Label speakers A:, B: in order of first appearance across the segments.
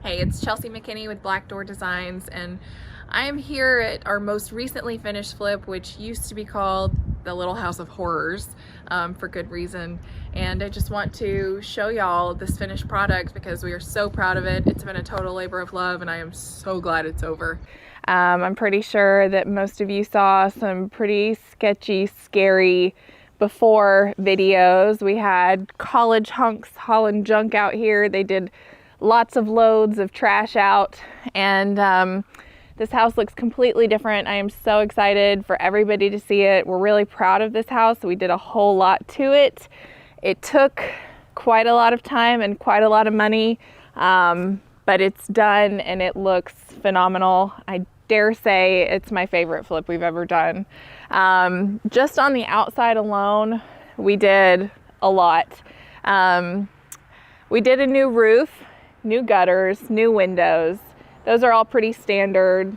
A: Hey, it's Chelsea McKinney with Black Door Designs, and I am here at our most recently finished flip, which used to be called the Little House of Horrors, for good reason. And I just want to show y'all this finished product because we are so proud of it. It's been a total labor of love, and I am so glad it's over. I'm pretty sure that most of you saw some pretty sketchy, scary before videos. We had college hunks hauling junk out here. They did lots of loads of trash out, and this house looks completely different. I am so excited for everybody to see it. We're really proud of this house. We did a whole lot to it. It took quite a lot of time and quite a lot of money, but it's done and it looks phenomenal. I dare say it's my favorite flip we've ever done. Just on the outside alone, we did a lot. We did a new roof, new gutters, new windows. Those are all pretty standard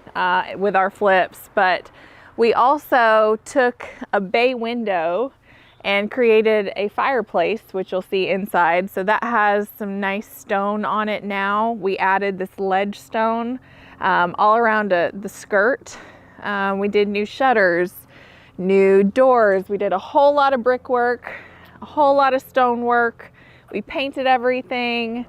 A: with our flips, but we also took a bay window and created a fireplace, which you'll see inside. So that has some nice stone on it now. We added this ledge stone all around the skirt. We did new shutters, new doors. We did a whole lot of brickwork, a whole lot of stonework. We painted everything.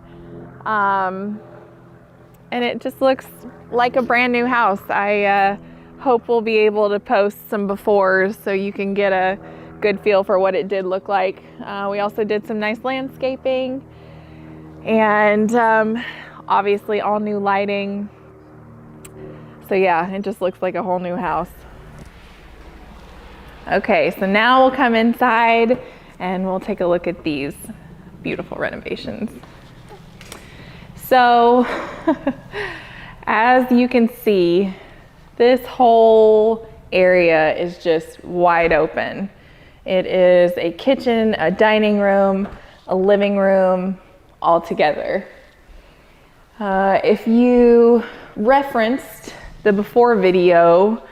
A: And it just looks like a brand new house. I hope we'll be able to post some befores so you can get a good feel for what it did look like. We also did some nice landscaping and obviously all new lighting. So yeah, it just looks like a whole new house. Okay, so now we'll come inside and we'll take a look at these beautiful renovations. So, as you can see, this whole area is just wide open. It is a kitchen, a dining room, a living room, all together. If you referenced the before video,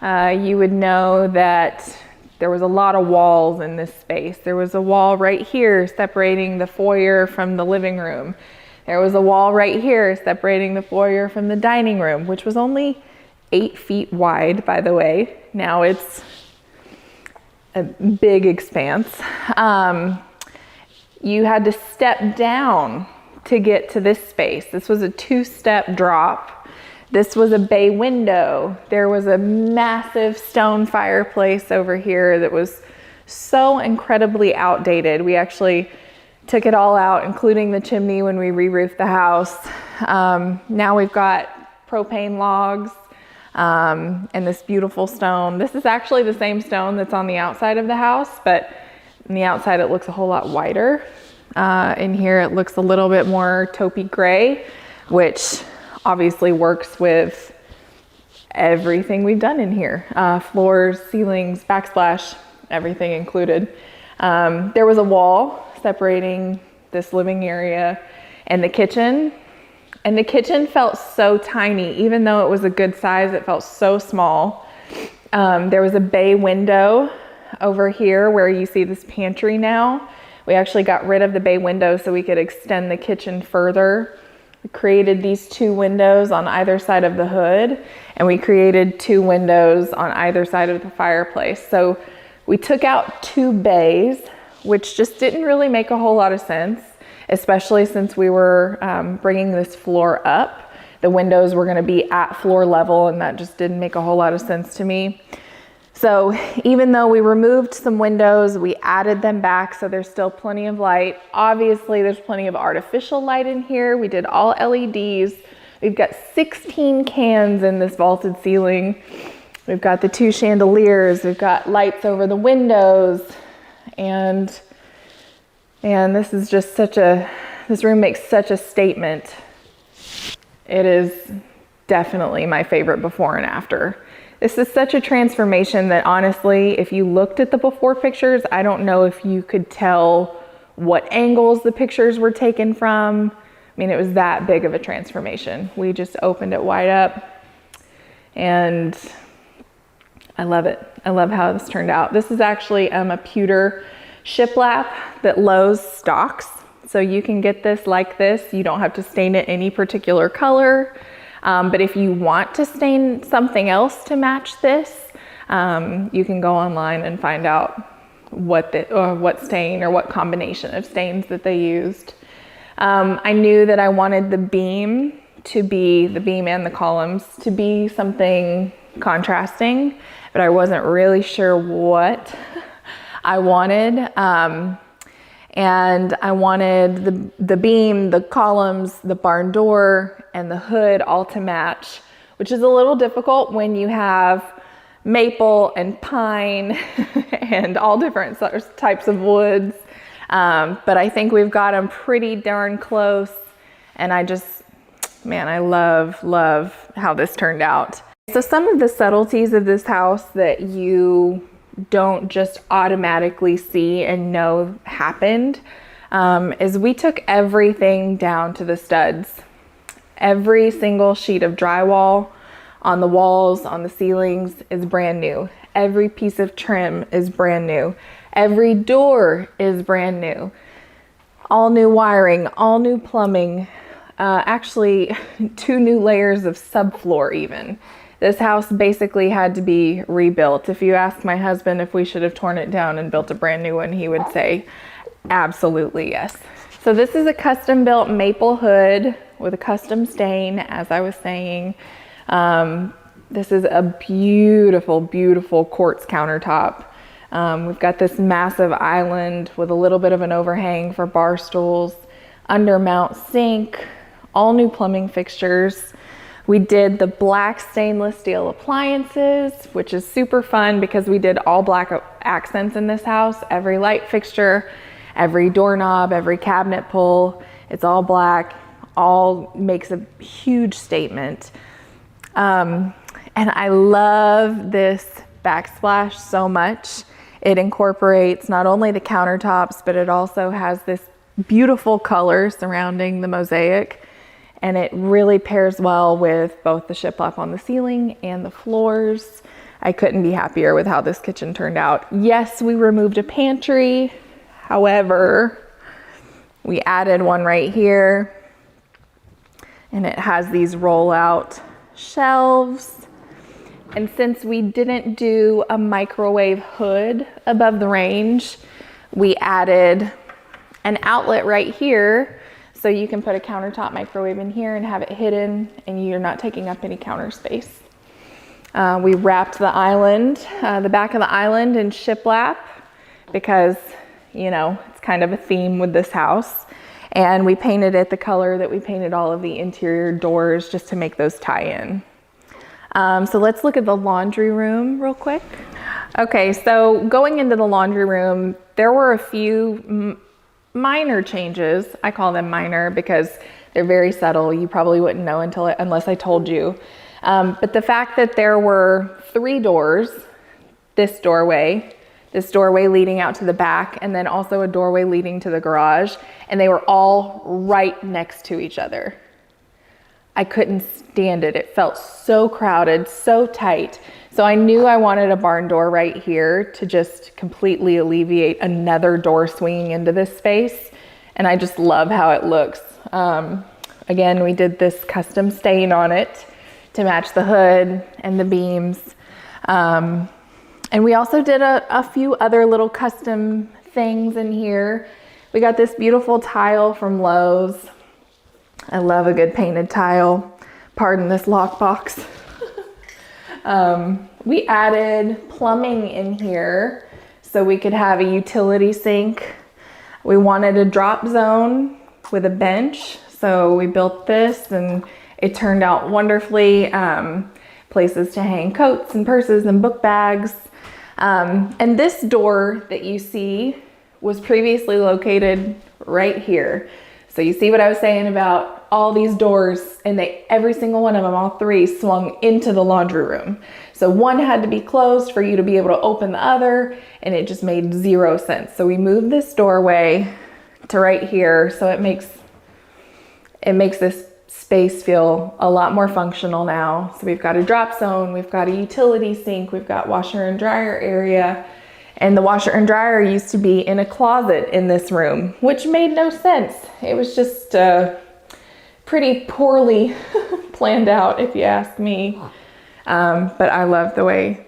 A: you would know that there was a lot of walls in this space. There was a wall right here separating the foyer from the living room. There was a wall right here separating the foyer from the dining room, which was only 8 feet wide, by the way. Now it's a big expanse. You had to step down to get to this space. This was a 2-step drop. This was a bay window. There was a massive stone fireplace over here that was so incredibly outdated. We actually took it all out, including the chimney when we re-roofed the house. Now we've got propane logs and this beautiful stone. This is actually the same stone that's on the outside of the house, but on the outside it looks a whole lot whiter. In here it looks a little bit more taupey gray, which obviously works with everything we've done in here. Floors, ceilings, backsplash, everything included. There was a wall separating this living area and the kitchen. And the kitchen felt so tiny. Even though it was a good size, it felt so small. There was a bay window over here where you see this pantry now. We actually got rid of the bay window so we could extend the kitchen further. We created these 2 windows on either side of the hood, and we created 2 windows on either side of the fireplace. So we took out 2 bays, which just didn't really make a whole lot of sense, especially since we were bringing this floor up. The windows were gonna be at floor level, and that just didn't make a whole lot of sense to me. So even though we removed some windows, we added them back so there's still plenty of light. Obviously, there's plenty of artificial light in here. We did all LEDs. We've got 16 cans in this vaulted ceiling. We've got the 2 chandeliers. We've got lights over the windows. And this is just this room makes such a statement. It is definitely my favorite before and after. This is such a transformation that honestly, if you looked at the before pictures, I don't know if you could tell what angles the pictures were taken from. I mean, it was that big of a transformation. We just opened it wide up and I love it. I love how this turned out. This is actually a pewter shiplap that Lowe's stocks So you can get this like this. You don't have to stain it any particular color. But if you want to stain something else to match this, you can go online and find out what stain or what combination of stains that they used. I knew that I wanted the beam and the columns to be something contrasting, but I wasn't really sure what I wanted. And I wanted the beam, the columns, the barn door, and the hood all to match, which is a little difficult when you have maple and pine and all different types of woods. But I think we've got them pretty darn close. And I love how this turned out. So some of the subtleties of this house that you don't just automatically see and know happened is we took everything down to the studs. Every single sheet of drywall on the walls, on the ceilings is brand new. Every piece of trim is brand new. Every door is brand new. All new wiring, all new plumbing, actually 2 new layers of subfloor even. This house basically had to be rebuilt. If you ask my husband if we should have torn it down and built a brand new one, he would say absolutely yes. So this is a custom built maple hood with a custom stain, as I was saying. This is a beautiful, beautiful quartz countertop. We've got this massive island with a little bit of an overhang for bar stools, undermount sink, all new plumbing fixtures. We did the black stainless steel appliances, which is super fun because we did all black accents in this house. Every light fixture, every doorknob, every cabinet pull, it's all black, all makes a huge statement. And I love this backsplash so much. It incorporates not only the countertops, but it also has this beautiful color surrounding the mosaic. And it really pairs well with both the shiplap on the ceiling and the floors. I couldn't be happier with how this kitchen turned out. Yes, we removed a pantry. However, we added one right here. And it has these roll-out shelves. And since we didn't do a microwave hood above the range, we added an outlet right here. So you can put a countertop microwave in here and have it hidden and you're not taking up any counter space. We wrapped the island, the back of the island in shiplap because, you know, it's kind of a theme with this house. And we painted it the color that we painted all of the interior doors just to make those tie in. So let's look at the laundry room real quick. Okay, so going into the laundry room, there were a few minor changes. I call them minor because they're very subtle. You probably wouldn't know unless I told you. But the fact that there were 3 doors, this doorway leading out to the back, and then also a doorway leading to the garage, and they were all right next to each other. I couldn't stand it. It felt so crowded, so tight. So I knew I wanted a barn door right here to just completely alleviate another door swinging into this space. And I just love how it looks. Again, we did this custom stain on it to match the hood and the beams. And we also did a few other little custom things in here. We got this beautiful tile from Lowe's. I love a good painted tile. Pardon this lockbox. We added plumbing in here so we could have a utility sink. We wanted a drop zone with a bench. So we built this and it turned out wonderfully. Places to hang coats and purses and book bags. And this door that you see was previously located right here. So you see what I was saying about all these doors, and every single one of them, all 3, swung into the laundry room. So one had to be closed for you to be able to open the other, and it just made 0 sense. So we moved this doorway to right here, so it makes this space feel a lot more functional now. So we've got a drop zone, we've got a utility sink, we've got washer and dryer area, And the washer and dryer used to be in a closet in this room, which made no sense. It was just pretty poorly planned out, if you ask me. But I love the way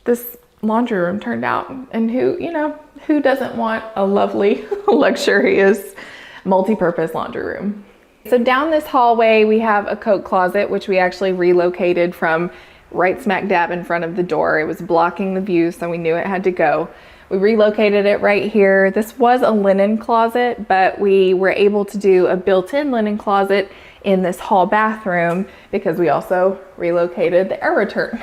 A: this laundry room turned out. And who doesn't want a lovely, luxurious, multi-purpose laundry room? So down this hallway, we have a coat closet, which we actually relocated from right smack dab in front of the door. It was blocking the view, so we knew it had to go. We relocated it right here. This was a linen closet, but we were able to do a built-in linen closet in this hall bathroom because we also relocated the air return.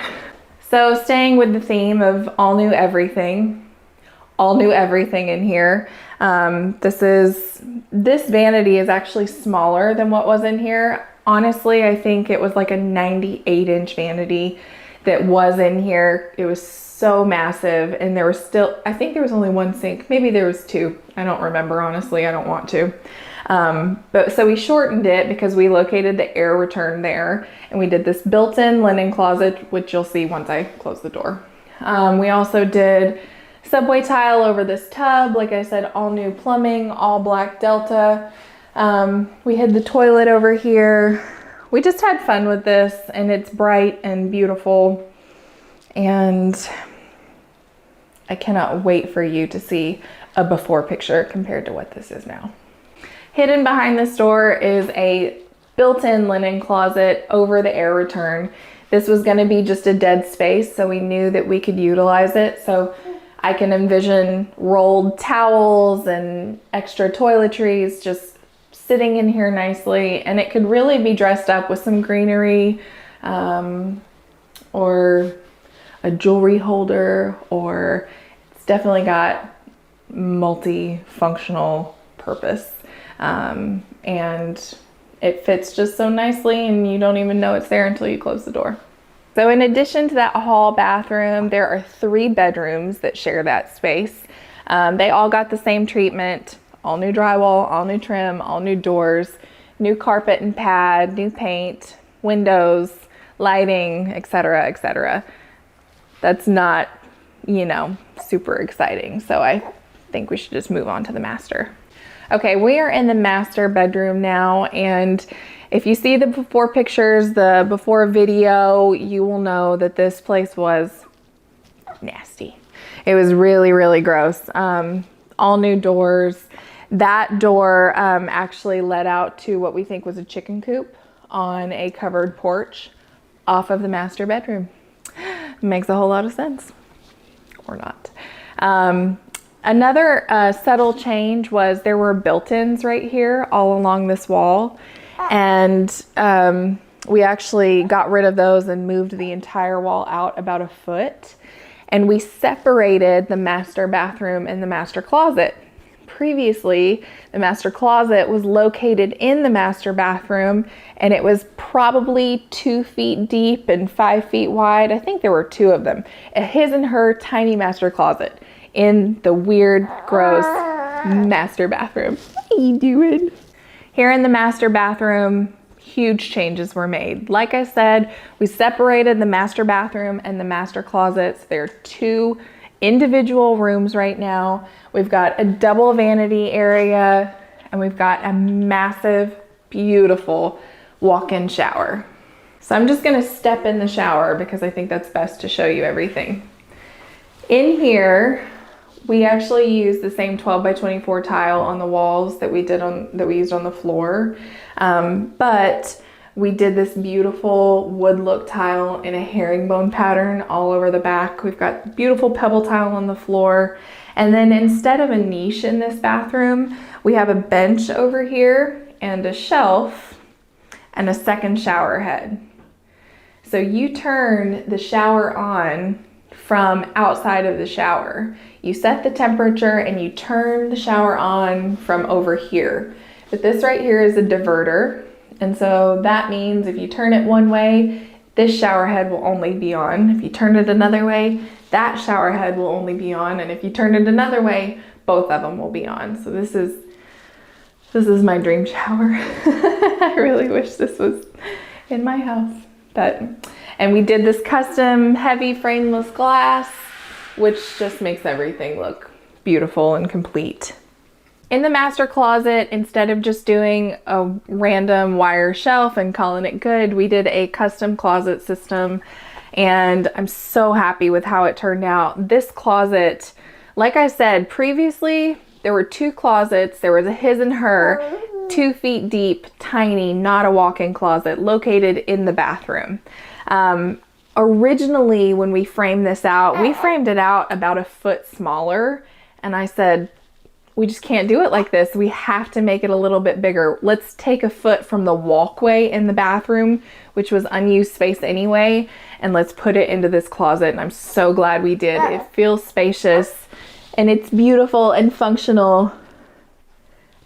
A: So staying with the theme of all new everything in here. This vanity is actually smaller than what was in here. Honestly, I think it was like a 98-inch vanity that was in here. It was so massive, and there was still, I think there was only one sink. Maybe there was two. I don't remember, honestly. I don't want to. But so we shortened it because we located the air return there, and we did this built-in linen closet, which you'll see once I close the door. We also did subway tile over this tub. Like I said, all new plumbing, all black Delta. We had the toilet over here. We just had fun with this, and it's bright and beautiful. And I cannot wait for you to see a before picture compared to what this is now. Hidden behind this door is a built-in linen closet over the air return. This was going to be just a dead space, so we knew that we could utilize it. So I can envision rolled towels and extra toiletries just sitting in here nicely, and it could really be dressed up with some greenery or a jewelry holder, or it's definitely got multi-functional purpose. And it fits just so nicely, and you don't even know it's there until you close the door. So in addition to that hall bathroom, there are 3 bedrooms that share that space. They all got the same treatment: all new drywall, all new trim, all new doors, new carpet and pad, new paint, windows, lighting, etc., etc. That's not, super exciting. So I think we should just move on to the master. Okay, we are in the master bedroom now, and if you see the before pictures, the before video, you will know that this place was nasty. It was really, really gross. All new doors. That door actually led out to what we think was a chicken coop on a covered porch off of the master bedroom. Makes a whole lot of sense. Or not. Another subtle change was there were built-ins right here all along this wall, and we actually got rid of those and moved the entire wall out about a foot, and we separated the master bathroom and the master closet. Previously, the master closet was located in the master bathroom, and it was probably 2 feet deep and 5 feet wide. I think there were 2 of them. His and her tiny master closet in the weird, gross master bathroom. What are you doing? Here in the master bathroom, huge changes were made. Like I said, we separated the master bathroom and the master closets. They're 2 individual rooms right now. We've got a double vanity area, and we've got a massive, beautiful walk-in shower. So I'm just gonna step in the shower because I think that's best to show you everything. In here, we actually used the same 12 by 24 tile on the walls that we used on the floor, but we did this beautiful wood look tile in a herringbone pattern all over the back. We've got beautiful pebble tile on the floor, and then instead of a niche in this bathroom, we have a bench over here and a shelf and a second shower head. So you turn the shower on from outside of the shower. You set the temperature and you turn the shower on from over here. But this right here is a diverter. And so that means if you turn it one way, this shower head will only be on. If you turn it another way, that shower head will only be on. And if you turn it another way, both of them will be on. So this is my dream shower. I really wish this was in my house. And we did this custom heavy frameless glass which just makes everything look beautiful and complete. In the master closet, instead of just doing a random wire shelf and calling it good, we did a custom closet system, and I'm so happy with how it turned out. This closet, like I said previously, there were 2 closets. There was a his and her, 2 feet deep, tiny, not a walk-in closet, located in the bathroom. Originally, when we framed this out, we framed it out about a foot smaller, and I said, we just can't do it like this. We have to make it a little bit bigger. Let's take a foot from the walkway in the bathroom, which was unused space anyway, and let's put it into this closet. And I'm so glad we did. It feels spacious and it's beautiful and functional.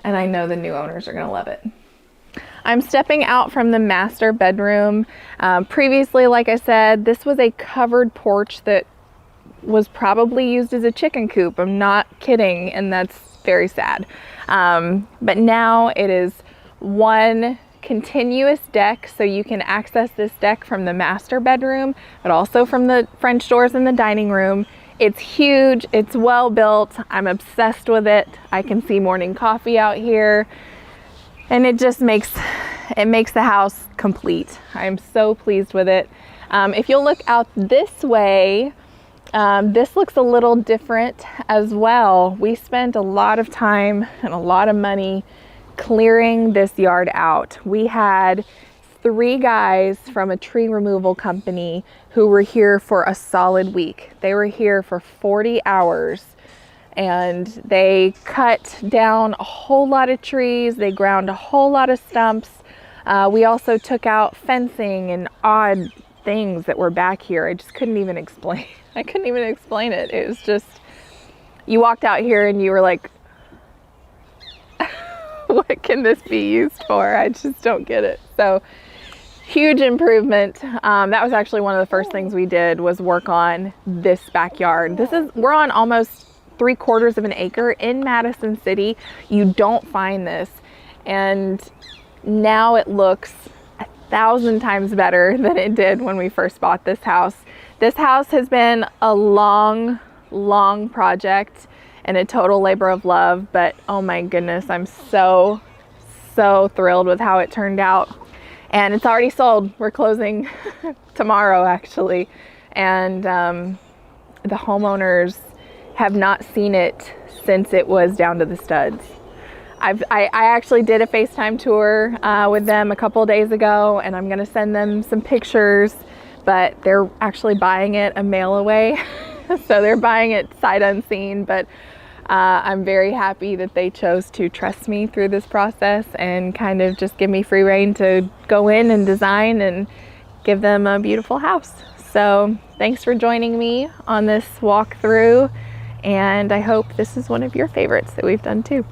A: And I know the new owners are gonna love it. I'm stepping out from the master bedroom. Previously, like I said, this was a covered porch that was probably used as a chicken coop. I'm not kidding, and that's very sad. But now it is one continuous deck, so you can access this deck from the master bedroom, but also from the French doors in the dining room. It's huge, it's well built. I'm obsessed with it. I can see morning coffee out here, and it just makes the house complete. I'm so pleased with it. If you'll look out this way, this looks a little different as well. We spent a lot of time and a lot of money clearing this yard out. We had 3 guys from a tree removal company who were here for a solid week. They were here for 40 hours and they cut down a whole lot of trees. They ground a whole lot of stumps. We also took out fencing and odd things that were back here. I just couldn't even explain. I couldn't even explain it. It was just, you walked out here and you were like, what can this be used for? I just don't get it. So huge improvement. That was actually one of the first things we did, was work on this backyard. We're on almost 3/4 of an acre in Madison City. You don't find this. And now it looks 1,000 times better than it did when we first bought this house. This house has been a long project and a total labor of love, but oh my goodness, I'm so thrilled with how it turned out. And it's already sold. We're closing tomorrow actually. And the homeowners have not seen it since it was down to the studs. I actually did a FaceTime tour with them a couple days ago, and I'm gonna send them some pictures, but they're actually buying it a mail away. So they're buying it sight unseen, but I'm very happy that they chose to trust me through this process and kind of just give me free rein to go in and design and give them a beautiful house. So thanks for joining me on this walkthrough, and I hope this is one of your favorites that we've done too.